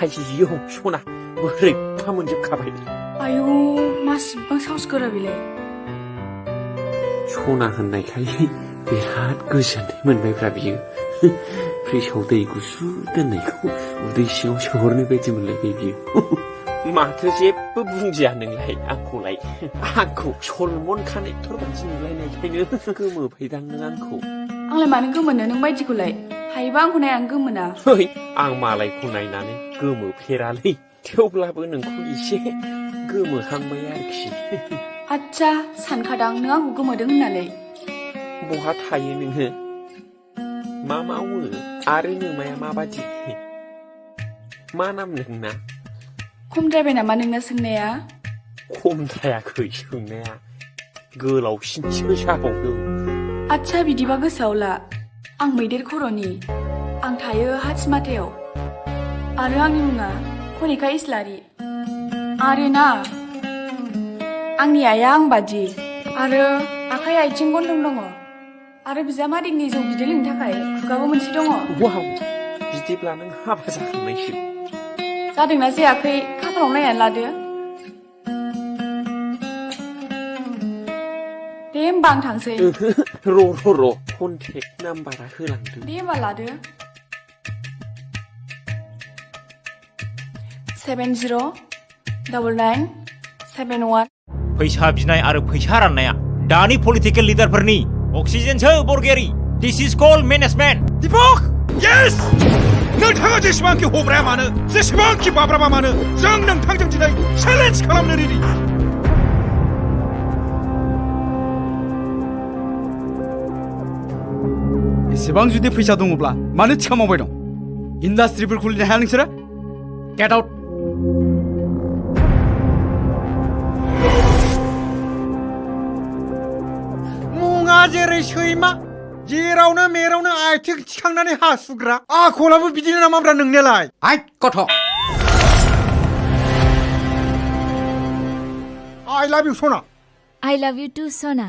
आयौ सना बोरैबा मोनजोबखाबाय आयौ मासिबां साहसगोरा बेलाय सना होननायखाय बिराद गोजोननाय मोनबायब्रा बियो फ्रिजआव दै गुसु दोननायखौ उदै सिङाव सोहरनाय बायदि मोनलायबाय बियो माथो जेबो बुंदिया नोंलाय आंखौलाय आंखौ सलमन कानेक्टर बायदि नुलायनायखायनो गोमोबायदां नों आंखौ आंलाय मानो गोमोनो नों बायदिखौलाय हायोबा आंखौ नायनानै गोमोना है आं मालायखौ नायनानै गोमोफेरालै थेवब्लाबो नोंखौ एसे गोमोहांबाय आरोखि आच्छा सानखादां नों आंखौ गोमोदों होननानै बहा थायो नोङो मा मावो आरो नोमाया माबादि मा नाम नोंना खमद्रायबाय नामा नोंना सोंनाया खमद्रायाखै सोंनाया गोलावसिनसो जाबावदों आच्छा बिदिबा गोसोआव ला आं मैदेर खर'नि आं थायो हाथिमाथायाव आरो आंनि मुङा कनिका इस्लारि आरो ना आंनि आइया आं बादि आरो आखाइ आथिं गन्थं दङ आरो बिजामादैनि जौ बिदै लोंनो थाखाय खुगाबो मोनसे दङ वाव बिदिब्ला नों हाबा जाखांनायसो जादोंना जायाखै खाफालाव नायनानै लादो दे होमबा आं थांसै र' कन्टेक्ट नाम्बारा होलांदो दे होमबा लादो 709991 फैसा बिनाय आरो फैसा राननाया दानि पलिटिकेल लिडारफोरनि अक्सिजेनसो बरगयारि दिस इज कल्ड मेनेजमेन्ट दिपक यस नोंथाङा जेसेबांखि हब्राया मानो जेसेबांखि बाब्राबा मानो जों नोंथांजों दिनै चेलेन्ज खालामनो रेडि एसेबां जुदि फैसा दङब्ला मानो थिखा मावबाय दं इन्डास्ट्रिफोर खुलिनो हाया नोंसोरो गेट आउट मुङा जेरै सैमा जेरावनो मेरावनो आथिं थिखांनानै हासुग्रा आखलाबो बिदिनो नामाब्रा नोंनियालाय आइ गथ' I love you Sona I love you too Sona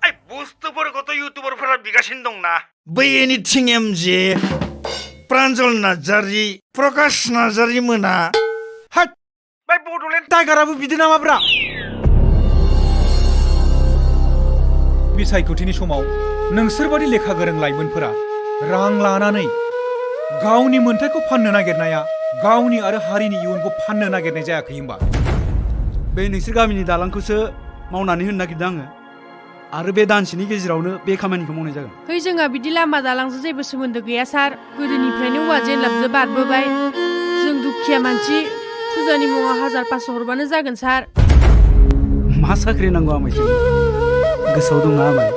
आइ बुस्थुफोरखौथ' इउटुबारफोरा बिगासिनो दंना बै एनिथिं एमजे प्रान्जल नार्जारि प्रकाश नार्जारि मोना हाट बै बड'लेण्ड टाइगाराबो बिदि नामाब्रा बिसायख'थिनि समाव नोंसोरबादि लेखा गोरों लाइमोनफोरा रां लानानै गावनि मोन्थायखौ फाननो नागिरनाया गावनि आरो हारिनि इयुनखौ फाननो नागिरनाय जायाखै होमबा बे नोंसोर गामिनि दालांखौसो मावनानै होनो नागिरदों आङो आरो बे दानसेनि गेजेरावनो बे खामानिखौ मावनाय जागोन है जोंहा बिदि लामा दालांजों जेबो सोमोन्दो गैया सार गोदोनिफ्रायनो औवाजों एनलाबजों बारबोबाय जों दुखिया मानसि फुजानि मुङाव 1500 हरबानो जागोन सार मा साख्रि नांगौ आमायजों गोसोआव दंना आमाय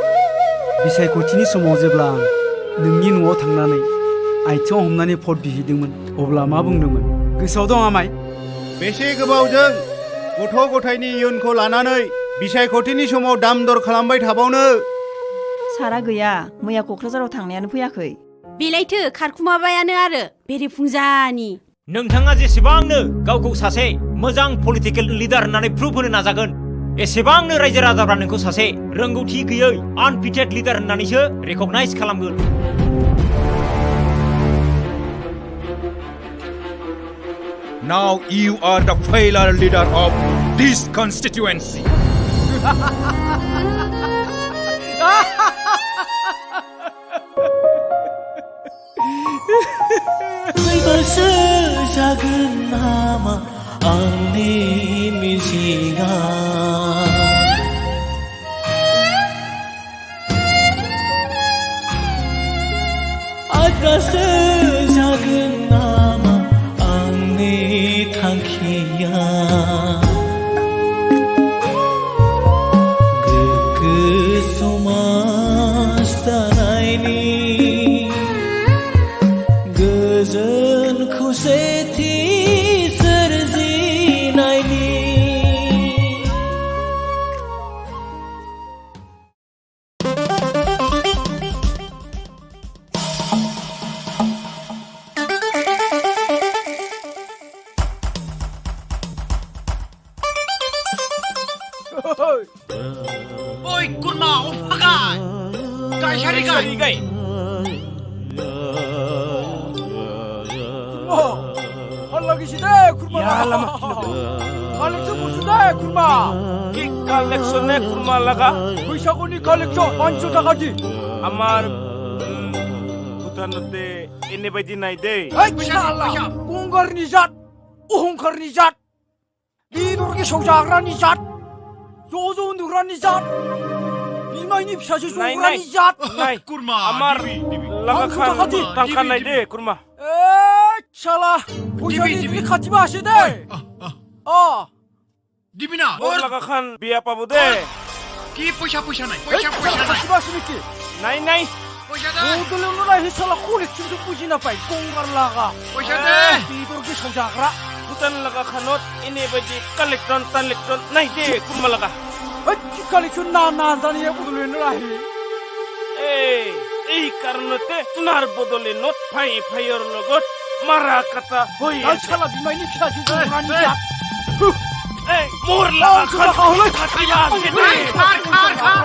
बिसायख'थिनि समाव जेब्ला आं नोंनि न'आव थांनानै आथिङाव हमनानै भट बिहैदोंमोन अब्ला मा बुंदोंमोन गोसोआव दं आमाय बेसे गोबावजों गथ' गथायनि इयुनखौ लानानै बिसायख'थिनि समाव दाम दर खालामबाय थाबावनो सारा गैया मैया क'क्राझाराव थांनायानो फैयाखै बेलायथो खारखुमाबायानो आरो बेरेफुंजानि नोंथाङा जेसेबांनो गावखौ सासे मोजां पलिटिकेल लिडार होननानै प्रुफ होनो नाजागोन एसेबांनो रायजो राजाफ्रा नोंखौ सासे रोंगौथि गैयै आनफिटेड लिडार होननानैसो रेकगनाइज खालामगोन Now you are the Fwila leader of this constituency. Oi, kurma, ompagai. Gai sari gai. 할라기시네 굴마. 야 라마. 칼렉션 무슨데 굴마. কি কালেকশনে কুরমা লাগা বৈশাখনি কালেকশন 500 টাকা দি। আমার ভুটানতে এনে বাইদি নাই দে 아이 차라. 공거니 잣. 오홍거니 잣. 비도르게 소자그라니 잣. 조조 누그라니 잣. 비마이니 피사시 소그라니 잣. নাই Kurma. আমার লাগা খান টাকা নাই দে কুরমা 에이 차라. 보셔니 니 같이 마시대. Dibina. মোর লাগা খান বিয়া পাবো দে Ki poisa nai. 에이 Poisa 같이 마시니까. নাই নাই Poisa dai. 모두는 누나 히살라 콜렉션 좀 부지나 빠이 공갈라가. Poisa dai. 비도르게 소자그라. Bhutan লাগা খানত এনে বাইদি কালেকশন নাই দে কুরমা লাগা কালেকশন না না জানিয়ে বদলে রাহি এই কারণতে তোমার বদলে নোট ফাইয়ের লগত মারা কাটা হই শালা বিমাইনি ফিসাসি জোরানি যা এই মোর লাগা খান খাটিয়া গেদে Khar.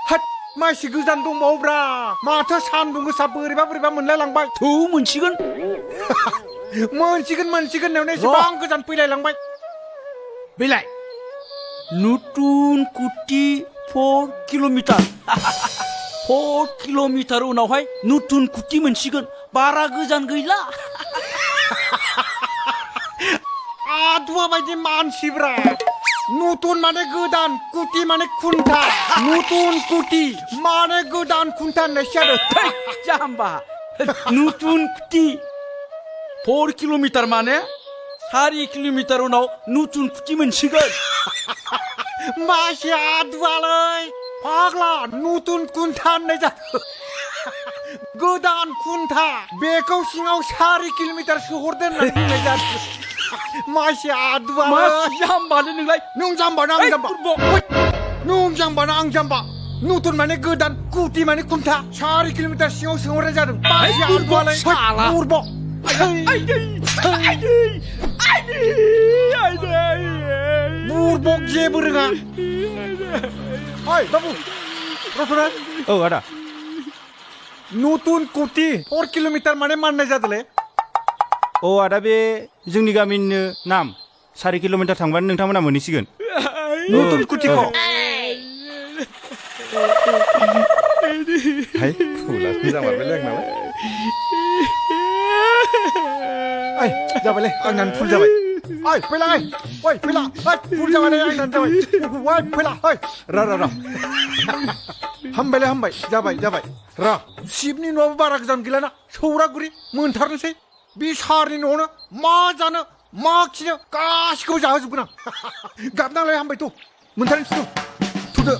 핫 마시 그잔동 뭐브라 마터 산동 그 사버리바 문라랑바 두 문식은 문식은 내내 시방 그잔 뿌이라랑바 빌라이 누툰 쿠티 4 킬로미터 4 킬로미터 우나화이 누툰 쿠티 문식은 바라 그잔 그일라 아두아 바지 만시브라 누툰 마네 그단 꾸티 마네 쿤타 누툰 꾸티 마네 그단 쿤타 내샤르 잠바 누툰 쿠티 4 킬로미터 만에 4 킬로미터 우나오 누툰 쿠티 문식은 마시 아두아라이 파글라 누툰 쿤타 내자 그단 쿤타 베코 싱아우 4 킬로미터 수호르된 내자 마시 아두아라이 잠바는 능라이 농잠바 낭잠바 누툰 마네 그단 꾸티 마네 쿤타 4 킬로미터 싱아우 수호르 자름 마시 아두아라이 우르보 무르복 제부르가 어이 바부 रफरान औ आदा नतुन कुटी 4 किलोमिटार माने माननाय जादोले अ आदा बे जोंनि गामिनिनो नाम 4 किलोमिटार थांबानो नोंथांमोना मोनहैसिगोन नतुन कुटीखौ हाय फुला मोजां मारबायलै आंनालाय ओइ जाबायलै आंना फुल जाबाय ओइ फैला ओइ फैला ओइ फुल जाबाय आंना जाबाय ओइ फैला ओइ रा हामबाय जाबाय रा शिबनि न'आव बारा गोजान गैलाना सौरागुरि मोनथारनोसै बे सारनि न'आवनो मा जानो मा खिनो गासिखौबो जाहोजोबगोन आं गाबनांलाय हामबायथ' मोनथारनोसै थुदो